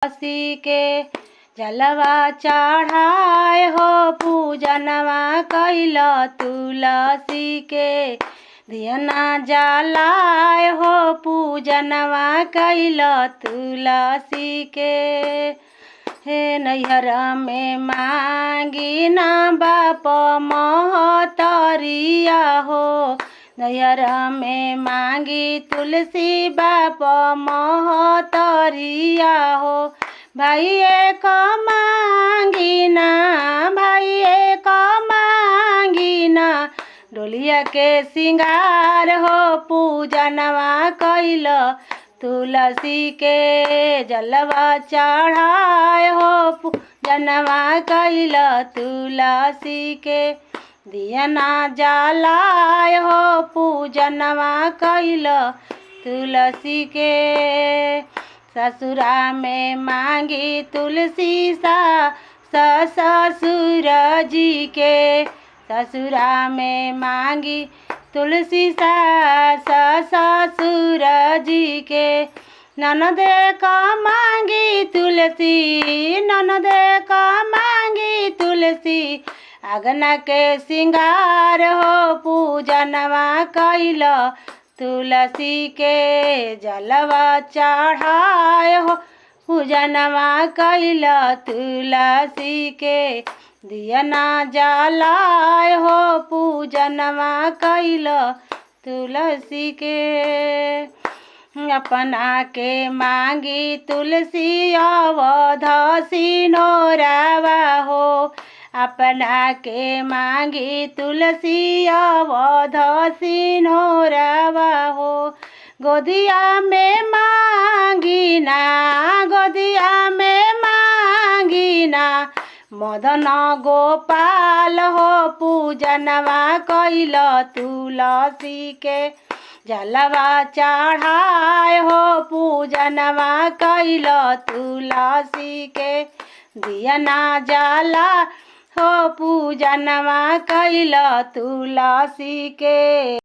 तुलसी के जलवा चढ़ाए हो पूजनवा कैल तुलसी के दियना जलाए हो पूजनवा कैल तुलसी के। हे नैहर में मांगी ना बाप महतरिया हो नैहर में मांगी तुलसी बाप महतरिया हो भाई एक मांगी ना भाई एक मांगी ना डोलिया के सिंगार हो पूजनवा कैल तुलसी के जलवा चढ़ाए हो पूजनवा कैल तुलसी के दियना जलाए हो पूजनवा कैल तुलसी के। ससुरा में मांगी तुलसी ससुर जी के ससुरा में मांगी तुलसी ससुर जी के ननद का मांगी तुलसी ननद का मांगी तुलसी अगना के सिंगार हो पूजनवा कैल तुलसी के जलवा चढ़ाए हो पूजनवा कैल तुलसी के दियना जलाए हो पूजनवा कैल तुलसी के। अपना के मांगी तुलसी अवध सिनोरावा हो अपना के मांगी तुलसी अवध सिनोरावा हो गोदिया में मांगी ना गोदिया में मांगी ना मदन गोपाल हो पूजनवा कैल तुलसी के जलवा चढ़ाए हो पूजनवा कैल तुलसी के दियना जला हो पूजनवा कैल तुलसी के।